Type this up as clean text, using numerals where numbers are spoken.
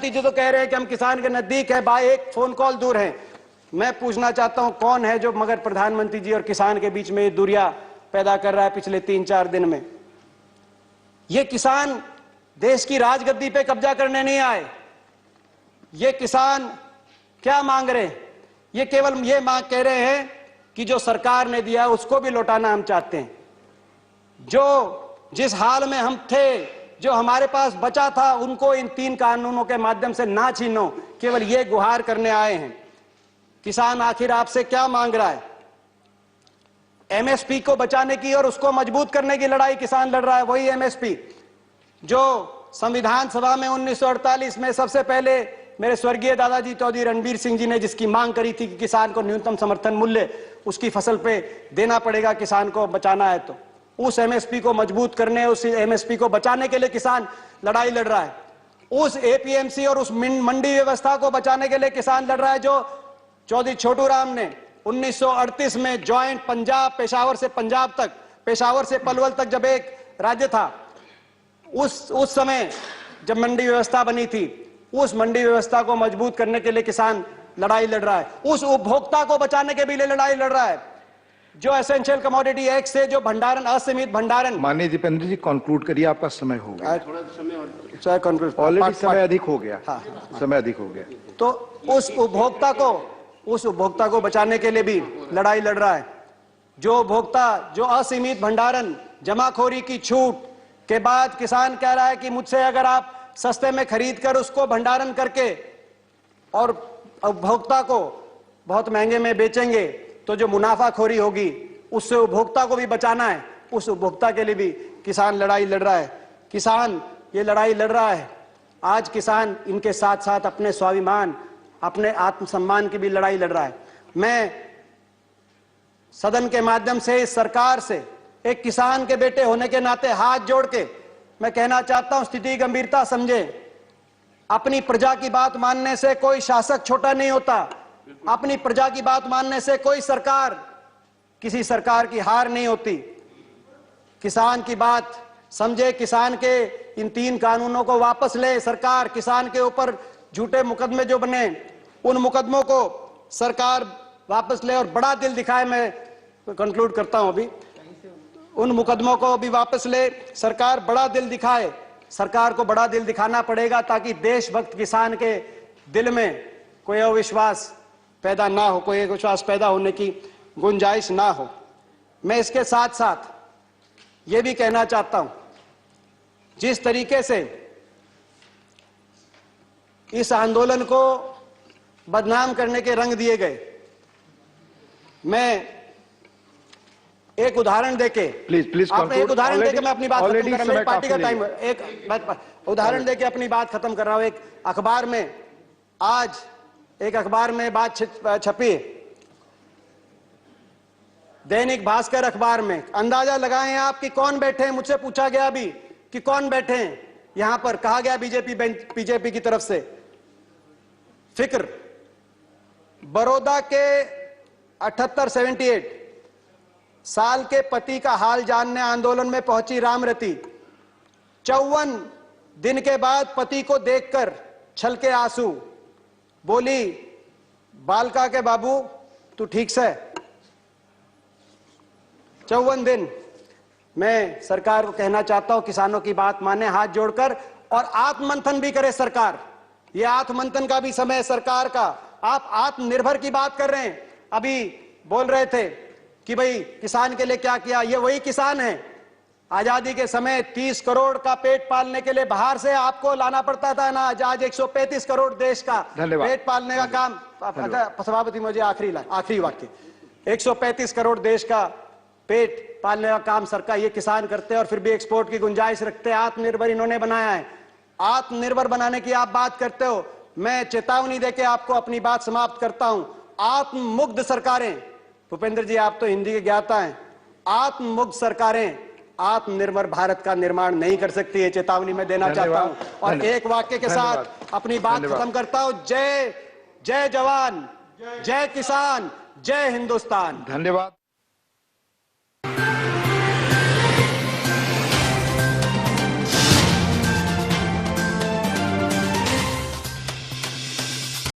प्रधानमंत्री जी तो कह रहे हैं कि हम किसान के नजदीक है, भाई एक फोन कॉल दूर हैं। मैं पूछना चाहता हूं कौन है जो मगर प्रधानमंत्री जी और किसान के बीच में ये दूरियां पैदा कर रहा है पिछले 3-4 दिन में। ये किसान देश की राजगद्दी पे कब्जा करने नहीं आए। ये किसान क्या मांग रहे हैं? ये केवल ये मांग कह रहे हैं कि जो सरकार ने दिया उसको भी लौटाना हम चाहते हैं। जो जिस हाल में हम थे, जो हमारे पास बचा था, उनको इन 3 कानूनों के माध्यम से ना छीनो, केवल ये गुहार करने आए हैं। किसान आखिर आपसे क्या मांग रहा है? एमएसपी को बचाने की और उसको मजबूत करने की लड़ाई किसान लड़ रहा है। वही एमएसपी जो संविधान सभा में 1948 में सबसे पहले मेरे स्वर्गीय दादाजी चौधरी रणबीर सिंह जी ने जिसकी मांग करी थी कि किसान को न्यूनतम समर्थन मूल्य उसकी फसल पे देना पड़ेगा, किसान को बचाना है तो उस एमएसपी को मजबूत करने, उस एमएसपी को बचाने के लिए किसान लड़ाई लड़ रहा है। उस एपीएमसी और उस मंडी व्यवस्था को बचाने के लिए किसान लड़ रहा है जो चौधरी छोटू राम ने 1938 में ज्वाइंट पंजाब, पेशावर से पंजाब तक, पेशावर से पलवल तक जब एक राज्य था, उस समय जब मंडी व्यवस्था बनी थी, उस मंडी व्यवस्था को मजबूत करने के लिए किसान लड़ाई लड़ रहा है। उस उपभोक्ता को बचाने के भी लिए लड़ाई लड़ रहा है जो एसेंशियल कमोडिटी एक्ट से जो भंडारण, असीमित भंडारण। माननीय दीपेंद्र जी कंक्लूड करिए, आपका समय हो गया। थोड़ा समय और ऑलरेडी समय अधिक हो गया। हाँ, समय अधिक हो गया। तो उस उपभोक्ता को बचाने के लिए भी लड़ाई लड़ रहा है। जो उपभोक्ता, जो असीमित भंडारण, जमाखोरी की छूट के बाद किसान कह रहा है कि मुझसे अगर आप सस्ते में खरीद कर उसको भंडारण करके और उपभोक्ता को बहुत महंगे में बेचेंगे तो जो मुनाफाखोरी होगी उससे उपभोक्ता को भी बचाना है। उस उपभोक्ता के लिए भी किसान लड़ाई लड़ रहा है। किसान ये लड़ाई लड़ रहा है। आज किसान इनके साथ साथ अपने स्वाभिमान, अपने आत्मसम्मान की भी लड़ाई लड़ रहा है। मैं सदन के माध्यम से इस सरकार से एक किसान के बेटे होने के नाते हाथ जोड़ के मैं कहना चाहता हूं, स्थिति गंभीरता समझे। अपनी प्रजा की बात मानने से कोई शासक छोटा नहीं होता। अपनी प्रजा की बात मानने से कोई सरकार, किसी सरकार की हार नहीं होती। किसान की बात समझे, किसान के इन 3 कानूनों को वापस ले सरकार। किसान के ऊपर झूठे मुकदमे जो बने, उन मुकदमों को सरकार वापस ले और बड़ा दिल दिखाए। मैं कंक्लूड करता हूं अभी। उन मुकदमों को भी वापस ले सरकार, बड़ा दिल दिखाए। सरकार को बड़ा दिल दिखाना पड़ेगा ताकि देशभक्त किसान के दिल में कोई अविश्वास पैदा ना हो, कोई अविश्वास पैदा होने की गुंजाइश ना हो। मैं इसके साथ साथ ये भी कहना चाहता हूं, जिस तरीके से इस आंदोलन को बदनाम करने के रंग दिए गए, मैं एक उदाहरण देके प्लीज आपने एक उदाहरण देके मैं अपनी बात खत्म कर रहा हूं। मेरी पार्टी का टाइम है। एक उदाहरण देके अपनी बात खत्म कर रहा हूं। एक अखबार में आज एक अखबार में बात छपी, दैनिक भास्कर अखबार में। अंदाजा लगाएं आप कि कौन बैठे हैं। मुझसे पूछा गया अभी कि कौन बैठे हैं यहां पर। कहा गया बीजेपी की तरफ से। फिक्र, बड़ौदा के 78 साल के पति का हाल जानने आंदोलन में पहुंची रामरती। 54 दिन के बाद पति को देखकर छलके आंसू। बोली, बालका के बाबू तू ठीक से। 54 दिन। मैं सरकार को कहना चाहता हूं, किसानों की बात माने हाथ जोड़कर, और आत्ममंथन भी करे सरकार। यह आत्ममंथन का भी समय है सरकार का। आप आत्मनिर्भर की बात कर रहे हैं। अभी बोल रहे थे कि भाई किसान के लिए क्या किया। ये वही किसान है। आजादी के समय 30 करोड़ का पेट पालने के लिए बाहर से आपको लाना पड़ता था ना। आज 135 करोड़ देश का पेट पालने का काम। सभापति, मुझे आखिरी वाक्य। 135 करोड़ देश का पेट पालने का काम सरकार, ये किसान करते हैं और फिर भी एक्सपोर्ट की गुंजाइश रखते हैं। आत्मनिर्भर इन्होंने बनाया है। आत्मनिर्भर बनाने की आप बात करते हो। मैं चेतावनी देके आपको अपनी बात समाप्त करता हूं। आत्ममुग्ध सरकारें, भूपेंद्र जी आप तो हिंदी के ज्ञाता हैं, आत्ममुग्ध सरकारें आत्मनिर्भर भारत का निर्माण नहीं कर सकती है। चेतावनी मैं देना चाहता हूं। और एक वाक्य के साथ अपनी बात खत्म करता हूं। जय जवान, जय किसान, जय हिंदुस्तान। धन्यवाद।